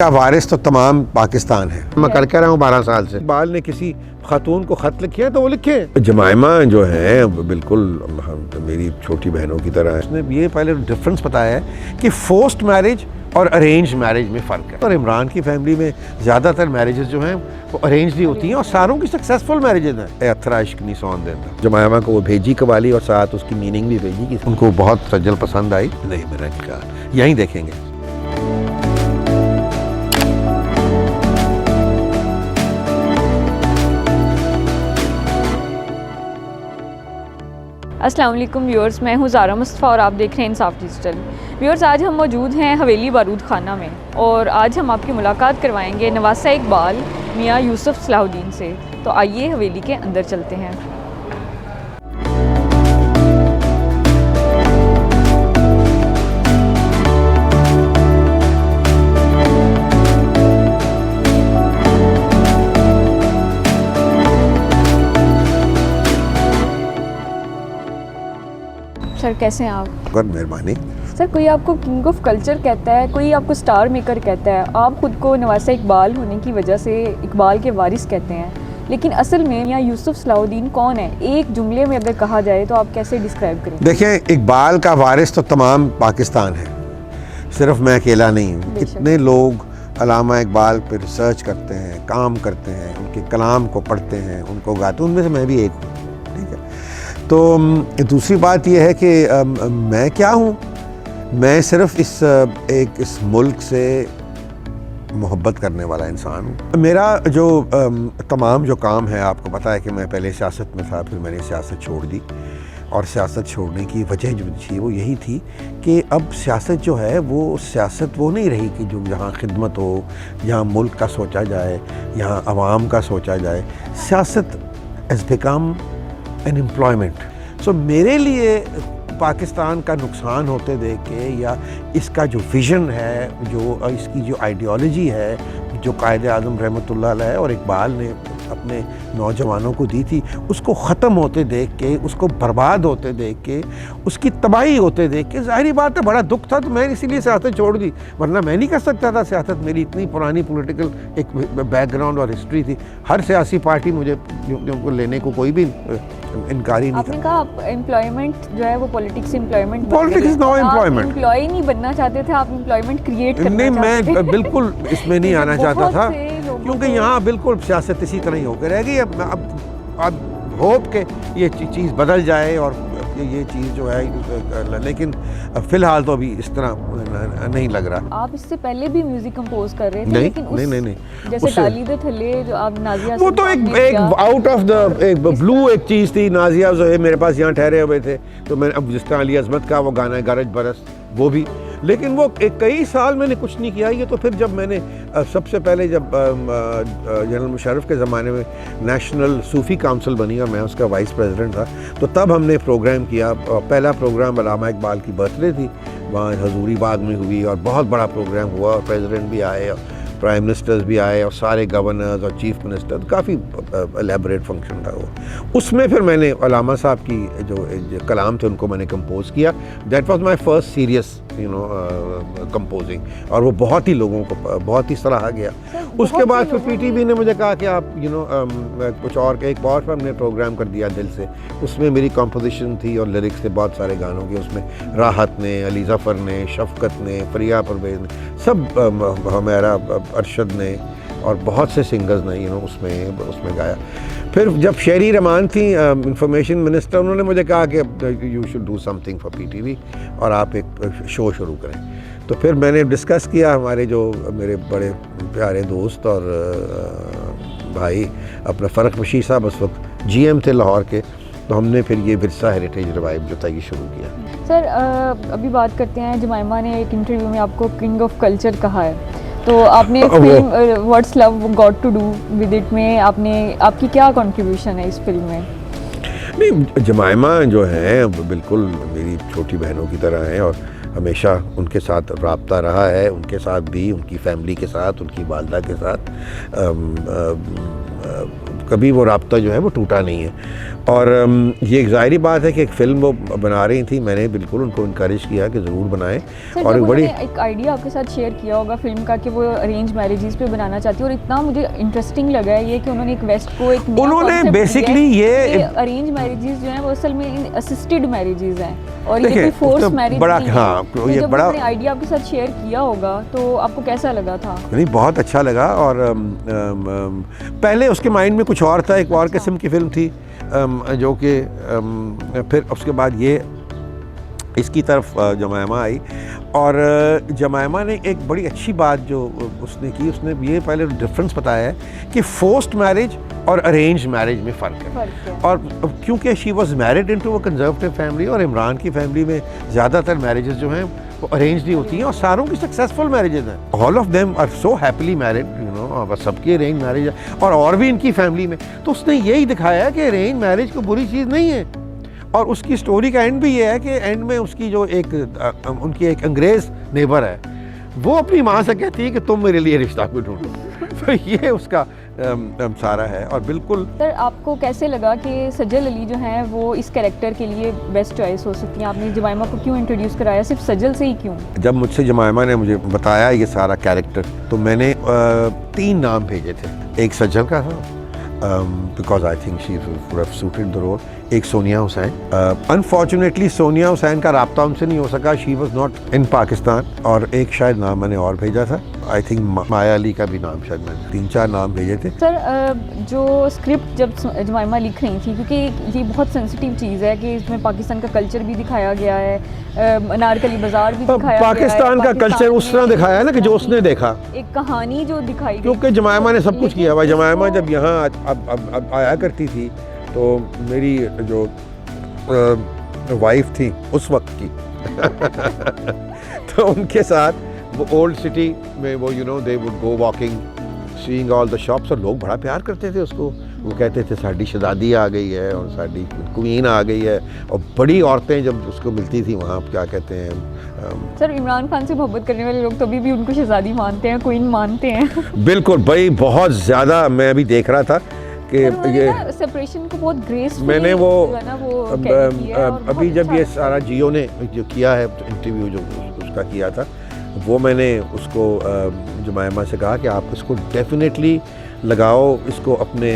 का वारिस तो तमाम पाकिस्तान है। मैं कर रहा हूँ 12 साल से। इकबाल ने किसी खातून को खत लिखे तो वो लिखे। जमाइमा जो है बिल्कुल मेरी छोटी बहनों की तरह है। उसने ये पहले डिफरेंस बताया है कि फोर्स्ड मैरिज और अरेंज मैरिज में फ़र्क है। और इमरान की फैमिली में ज़्यादातर मैरिजेस जो हैं वो अरेंज ही होती हैं और सारों की सक्सेसफुल मैरिजेस हैं। अथरा इश्क नहीं सौन देता। जमाइमा को वो भेजी कवाली और साथ उसकी मीनिंग भी भेजी कि उनको बहुत सज्जल पसंद आई। नहीं मेरा निकाह यहीं देखेंगे। अस्सलाम वालेकुम व्यूअर्स, मैं हूँ ज़ारा मुस्तफ़ा और आप देख रहे हैं इंसाफ डिजिटल। व्यूअर्स, आज हम मौजूद हैं हवेली बारूद खाना में और आज हम आपकी मुलाकात करवाएंगे नवासा इकबाल मियाँ यूसुफ सलाहुद्दीन से। तो आइए हवेली के अंदर चलते हैं। सर कैसे हैं आप? बहुत मेहरबानी। सर कोई आपको किंग ऑफ कल्चर कहता है, कोई आपको स्टार मेकर कहता है, आप खुद को नवासा इकबाल होने की वजह से इकबाल के वारिस कहते हैं, लेकिन असल में मियाँ यूसुफ सलाहुद्दीन कौन है? एक जुमले में अगर कहा जाए तो आप कैसे डिस्क्राइब करेंगे? देखिए, इकबाल का वारिस तो तमाम पाकिस्तान है, सिर्फ मैं अकेला नहीं हूँ। कितने लोग अल्लामा इकबाल पर रिसर्च करते हैं, काम करते हैं, उनके कलाम को पढ़ते हैं, उनको गाते हैं, उनमें से मैं भी एक हूँ। ठीक है, तो दूसरी बात यह है कि मैं क्या हूँ, मैं सिर्फ इस मुल्क से मोहब्बत करने वाला इंसान हूँ। मेरा जो तमाम जो काम है, आपको पता है कि मैं पहले सियासत में था, फिर मैंने सियासत छोड़ दी और सियासत छोड़ने की वजह जो थी वो यही थी कि अब सियासत जो है वो सियासत वो नहीं रही कि जो जहाँ खिदमत हो, जहाँ मुल्क का सोचा जाए, यहाँ आवाम का सोचा जाए। सियासत हैज़ बिकम एन एम्प्लॉयमेंट। सो मेरे लिए पाकिस्तान का नुकसान होते देख के या इसका जो विज़न है, जो इसकी जो आइडियोलॉजी है, जो कायद आज़म रहमतुल्लाह अलैह और इकबाल ने अपने नौजवानों को दी थी, उसको ख़त्म होते देख के, उसको बर्बाद होते देख के, उसकी तबाही होते देख के ज़ाहिरी बात है बड़ा दुख था। तो मैं इसीलिए सियासत छोड़ दी, वरना मैं नहीं कर सकता था सियासत। मेरी इतनी पुरानी पॉलिटिकल एक बैकग्राउंड और हिस्ट्री थी। हर सियासी पार्टी मुझे लेने को कोई भी इनकारी नहीं। आपने कहा आप एम्प्लॉयमेंट जो है वो politics employment, politics is no employment. Employ नहीं बनना चाहते थे आप, एम्प्लॉयमेंट क्रिएट करना नहीं, चाहते थे। मैं बिल्कुल इसमें नहीं आना चाहता था, क्योंकि यहाँ बिल्कुल सियासत इसी तरह ही होकर रह गई। अब होप के ये चीज़ बदल जाए और ये चीज़ जो है, लेकिन फ़िलहाल तो अभी इस तरह नहीं लग रहा। आप इससे पहले भी म्यूजिक कंपोज कर रहे थे, नहीं, लेकिन नहीं जैसे डाली दे थल्ले जो आप नाजिया, वो तो एक आउट ऑफ द एक ब्लू एक चीज़ थी। नाजिया जो है मेरे पास यहाँ ठहरे हुए थे, तो मैंने अब जिस तरह अली अज़मत का वो गाना है गरज बरस, वो भी, लेकिन वो कई साल मैंने कुछ नहीं किया। ये तो फिर जब मैंने सबसे पहले जब जनरल मुशर्रफ के ज़माने में नेशनल सूफ़ी काउंसिल बनी और मैं उसका वाइस प्रेसिडेंट था, तो तब हमने प्रोग्राम किया। पहला प्रोग्राम अल्लामा इकबाल की बर्थडे थी, वहाँ हजूरी बाग में हुई और बहुत बड़ा प्रोग्राम हुआ और प्रेसिडेंट भी आए और प्राइम मिनिस्टर्स भी आए और सारे गवर्नर्स और चीफ मिनिस्टर, काफ़ी एलेबरेट फंक्शन था वो। उसमें फिर मैंने अल्लामा साहब की जो कलाम थे उनको मैंने कंपोज किया। That was my first serious composing, और वो बहुत ही लोगों को बहुत ही सराहा गया। उसके बाद फिर पीटीवी ने मुझे कहा कि आप कुछ और एक और पर हमने प्रोग्राम कर दिया दिल से। उसमें मेरी कंपोजिशन थी और लिरिक्स थे बहुत सारे गानों के। उसमें राहत ने, अली ज़फ़र ने, शफ़क़त ने, फ़रिया परवेज़ ने, सब हमारा अरशद ने और बहुत से सिंगर्स ने उसमें गाया। फिर जब शेरी रमान थी इंफॉर्मेशन मिनिस्टर, उन्होंने मुझे कहा कि you should do something for PTV और आप एक शो शुरू करें। तो फिर मैंने डिस्कस किया, हमारे जो मेरे बड़े प्यारे दोस्त और भाई अपना फ़र्क बशीर साहब उस वक्त GM थे लाहौर के, तो हमने फिर ये विरसा हेरिटेज रिवाइव जो था ये शुरू किया। सर अभी बात करते हैं, जमाइमा ने एक इंटरव्यू में आपको किंग ऑफ कल्चर कहा है, तो आपने film what's love got to do with it में आपकी क्या कंट्रीब्यूशन है इस फिल्म में? नहीं, जमाइमा जो है बिल्कुल मेरी छोटी बहनों की तरह है और हमेशा उनके साथ राब्ता रहा है, उनके साथ भी, उनकी फैमिली के साथ, उनकी वालदा के साथ। कभी वो राब्ता जो है वो टूटा नहीं है। और ये एक ज़ाहिरी बात है कि एक फ़िल्म वो बना रही थी, मैंने बिल्कुल उनको इनकरेज किया कि ज़रूर बनाएं। सर, और जब बड़ी उन्होंने एक आइडिया आपके साथ शेयर किया होगा फिल्म का कि वो अरेंज मैरिजेस पे बनाना चाहती है, और इतना मुझे इंटरेस्टिंग लगा है ये कि उन्होंने एक वेस्ट को एक नया उन्होंने concept दिया है basically ये कि अरेंज मैरिजेस जो हैं वो असल में असिस्टेड मैरिजेस हैं, और ये देखिए, कोई फोर्स उसका मैरिज बड़ा- नहीं है। हाँ, तो ये जब बड़ा- उन्होंने आइडिया आपके साथ शेयर किया होगा तो आपको कैसा लगा था? नहीं, बहुत अच्छा लगा। और पहले उसके माइंड में कुछ और था, एक और किस्म की फ़िल्म थी, जो कि फिर उसके बाद ये इसकी तरफ जमायमा आई। और जमायमा ने एक बड़ी अच्छी बात जो उसने की, उसने ये पहले डिफरेंस बताया है कि फोर्स्ड मैरिज और अरेंज मैरिज में फ़र्क है। फर्क है। और क्योंकि she was married into a conservative family, और इमरान की फैमिली में ज़्यादातर मैरिजेस जो हैं वो अरेंज नहीं होती हैं, और सारों की सक्सेसफुल मैरिजेस हैं। All of them are so happily married, you know, बस सबकी अरेंज मैरिज है। और भी इनकी फैमिली में तो उसने यही दिखाया है कि अरेंज मैरिज कोई बुरी चीज़ नहीं है। और उसकी स्टोरी का एंड भी ये है कि एंड में उसकी जो उनकी एक अंग्रेज़ नेबर है, वो अपनी माँ से कहती है कि तुम मेरे लिए रिश्ता कोई ढूंढो। तो ये उसका सारा है। और बिल्कुल सर, आपको कैसे लगा कि सजल अली जो हैं वो इस कैरेक्टर के लिए बेस्ट चॉइस हो सकती हैं? आपने जमायमा को क्यों इंट्रोड्यूस कराया, सिर्फ सजल से ही क्यों? जब मुझसे जमायमा ने मुझे बताया ये सारा कैरेक्टर, तो मैंने 3 नाम भेजे थे। एक सज्जल का था, because I think she would have suited the role. एक सोनिया हुसैन। अनफॉर्चुनेटली सोनिया हुसैन का राब्ता उनसे नहीं हो सका, she was not in Pakistan. और एक शायद नाम मैंने और भेजा था, आई थिंक माया अली का भी नाम, शायद मैंने 3-4 नाम भेजे थे। सर, जो स्क्रिप्ट जब जमायमा लिख रही थी, क्योंकि ये बहुत सेंसिटिव चीज़ है कि इसमें पाकिस्तान का कल्चर भी दिखाया गया है, अनारकली बाज़ार भी दिखाया पाकिस्तान गया है, का कल्चर उस तरह दिखाया है ना कि जो उसने देखा, एक कहानी जो दिखाई गई। क्योंकि जमायमा ने सब कुछ लेकिन किया हुआ। जमायमा उसको- जब यहाँ अब आया करती थी, तो मेरी जो वाइफ थी उस वक्त की तो उनके साथ वो ओल्ड सिटी में वो they would go walking, seeing all the shops, और लोग बड़ा प्यार करते थे उसको। वो कहते थे साड़ी शहजादी आ गई है और साड़ी क्वीन आ गई है। और बड़ी औरतें जब उसको मिलती थी वहाँ, क्या कहते हैं, सर, इमरान खान से मोहब्बत करने वाले लोग तो अभी भी उनको शहजादी मानते हैं, क्वीन मानते हैं। बिल्कुल भाई, बहुत ज़्यादा। मैं अभी देख रहा था कि ये सेपरेशन को बहुत ग्रेसफुली मैंने वो कैरी किया है, और अभी बहुत जब ये अच्छा सारा जियो ने जो किया है इंटरव्यू जो उसका किया था, वो मैंने उसको जमायमा से कहा कि आप इसको डेफिनेटली लगाओ, इसको अपने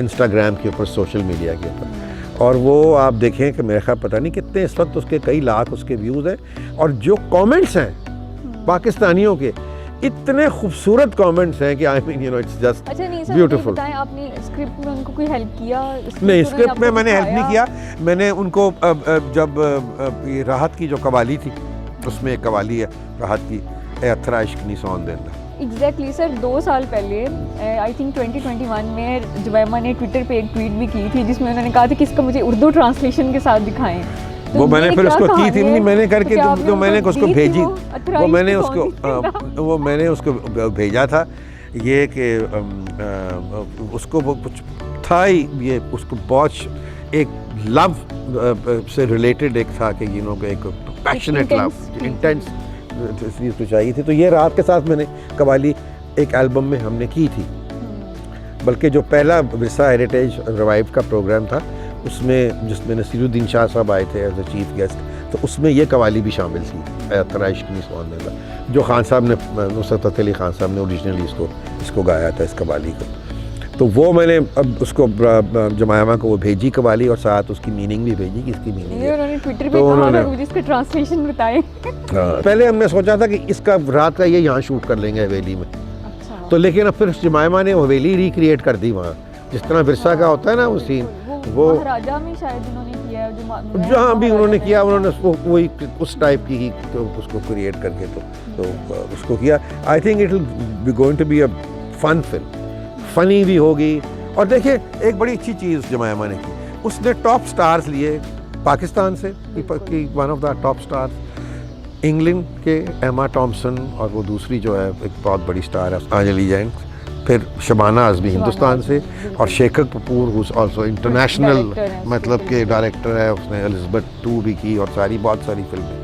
इंस्टाग्राम के ऊपर, सोशल मीडिया के ऊपर। और वो आप देखें कि मेरे ख्याल पता नहीं कितने इस वक्त उसके कई लाख उसके व्यूज़ हैं। और जो कमेंट्स हैं पाकिस्तानियों के, इतने खूबसूरत कमेंट्स हैं कि आई मीन इट्स जस्ट अच्छा। नहीं सर, ब्यूटीफुल। बताएं, आपने स्क्रिप्ट में उनको कोई हेल्प किया? नहीं, स्क्रिप्ट में मैंने हेल्प नहीं किया। मैंने उनको जब ये राहत की जो कवाली थी, उसमें एक कवाली है राहत की, ए अथरा इश्क नी सौन देंदा। एग्जैक्टली सर, 2 साल पहले आई थिंक 2021 में जमायमा ने ट्विटर पे एक ट्वीट भी की थी जिसमें उन्होंने कहा था कि इसका मुझे उर्दू ट्रांसलेशन के साथ दिखाएं। तो वो मैंने ये फिर क्या उसको की कहानी थी, है? नहीं मैंने करके क्या तो आपने मैंने उनको उसको दी थी भेजी, वो अथराई वो मैंने की उसको कौन सी वो मैंने उसको भेजा था। ये कि उसको वो कुछ था ही, ये उसको बहुत एक लव से रिलेटेड एक था कि एक पैशनेट लव, इंटेंस चीज़ तो चाहिए थी। तो ये रात के साथ मैंने कवाली एक एल्बम में हमने की थी। बल्कि जो पहला विरसा हेरिटेज रिवाइव का प्रोग्राम था, उसमें जिसमें नसीरुद्दीन शाह साहब आए थे एज अ चीफ गेस्ट, तो उसमें ये कवाली भी शामिल थी, तराइश की निस्वान देना, जो खान साहब ने, नुसरत फ़तेह अली खान साहब ने ओरिजिनली इसको गाया था, इस कवाली को। तो वो मैंने अब उसको जमायमा को वो भेजी कवाली, और साथ उसकी मीनिंग भी भेजी कि इसकी मीनिंग है। उन्होंने ट्विटर पे तो कहा उन्होंने- था मुझे इसका ट्रांसलेशन बताएं। पहले हमने सोचा था कि इसका रात का ये यहाँ शूट कर लेंगे हवेली में, अच्छा। तो लेकिन अब फिर जमायमा ने हवेली रिक्रिएट कर दी वहाँ, जिस तरह विरसा का होता है ना वो सीन, वो महाराजा में शायद उन्होंने किया है, जहाँ भी उन्होंने किया, उन्होंने उसको वही उस टाइप की ही तो उसको क्रिएट करके तो उसको किया। I think it will be going to be a fun film, funny भी होगी। और देखिए, एक बड़ी अच्छी चीज़ जमायमा ने की, उसने टॉप स्टार्स लिए पाकिस्तान से, कि one of the top stars, England के एमा थॉम्सन, और वो दूसरी जो है एक बहुत बड़ी स्टार है अंजलि जैन, फिर शबाना आज़मी हिंदुस्तान से, और Shekhar Kapur whose also international, मतलब के डायरेक्टर है, उसने एलिज़ाबेथ 2 भी की और बहुत सारी फिल्में।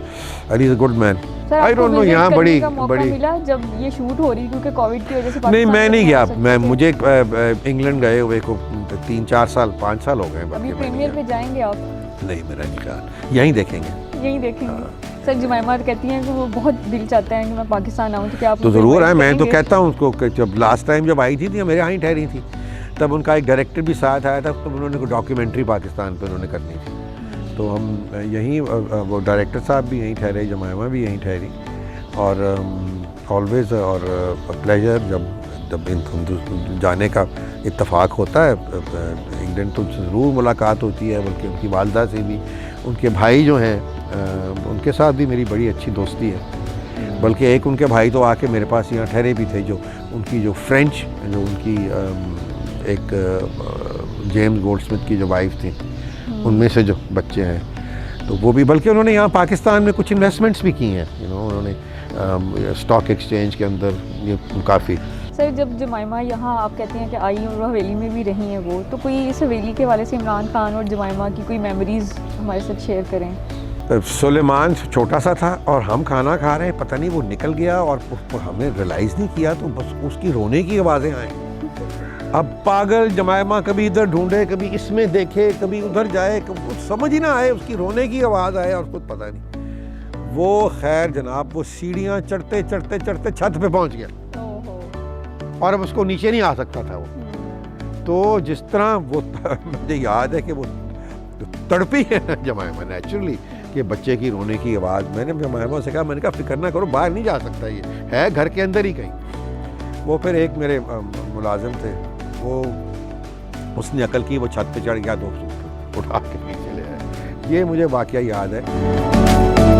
And he is a good man. Sir I आपको don't know, visit यहाँ करने बड़ी- का मौका बड़ी- मिला जब ये शूट हो रही क्योंकि कोविड की वजह से नहीं पाकिस्तान मैं में नहीं आ गया, सकते मैं थे। मुझे इंग्लैंड गए हुए को 3-4 साल 5 साल हो गए हैं, अभी बल्कि मैं नहीं प्रीमियर पे गया। जाएंगे आप? नहीं मेरा नहीं कहा, यहीं देखेंगे। यहीं देखेंगे। सर जुमैमा कहती हैं कि वो बहुत दिल चाहता है कि मैं पाकिस्तान आऊँ, तो क्या आप तो उनको ज़रूर है, invite मैं तो करेंगे? कहता हूँ उसको कि जब लास्ट टाइम जब आई थी मेरे यहाँ ही ठहरी थी, तब उनका एक डायरेक्टर भी साथ आया था, तब उन्होंने कोई डॉक्यूमेंट्री पाकिस्तान पे उन्होंने करनी थी, तो हम यहीं वो डायरेक्टर साहब भी यहीं ठहरे, जमायमा भी यहीं ठहरी, और ऑलवेज़ और प्लेजर जब इन जाने का इत्तेफाक होता है इंग्लैंड तो ज़रूर मुलाकात होती है, बल्कि उनकी वालदा से भी, उनके भाई जो हैं उनके साथ भी मेरी बड़ी अच्छी दोस्ती है, बल्कि एक उनके भाई तो आके मेरे पास यहाँ ठहरे भी थे, जो उनकी जो फ्रेंच जो उनकी एक जेम्स गोल्डस्मिथ की जो वाइफ थी, उनमें से जो बच्चे हैं, तो वो भी, बल्कि उन्होंने यहाँ पाकिस्तान में कुछ इन्वेस्टमेंट्स भी की हैं, उन्होंने स्टॉक एक्सचेंज के अंदर ये काफ़ी। सर जब जुमैमा यहाँ आप कहते हैं कि आई और हवेली में भी रही हैं वो, तो कोई इस हवेली के वाले से इमरान खान और जुमैमा की कोई मेमोरीज़ हमारे साथ शेयर करें? सुलेमान छोटा सा था और हम खाना खा रहे हैं, पता नहीं वो निकल गया और हमें रियलाइज़ नहीं किया, तो बस उसकी रोने की आवाज़ें आए। अब पागल जमायमा कभी इधर ढूंढे, कभी इसमें देखे, कभी उधर जाए, कुछ समझ ही ना आए, उसकी रोने की आवाज़ आए और कुछ पता नहीं। वो खैर जनाब वो सीढ़ियाँ चढ़ते चढ़ते चढ़ते छत पे पहुंच गया और अब उसको नीचे नहीं आ सकता था वो, तो जिस तरह वो मुझे याद है कि वो तड़पी है जमायमा नेचुरली, कि बच्चे की रोने की आवाज़। मैंने जमायमा से कहा, मैंने कहा फिक्र ना करो, बाहर नहीं जा सकता, ये है घर के अंदर ही कहीं। वो फिर एक मेरे मुलाजिम थे, वो उसने अकल की, वो छत पे चढ़ गया तो उठा के नीचे ले आया। ये मुझे वाकया याद है।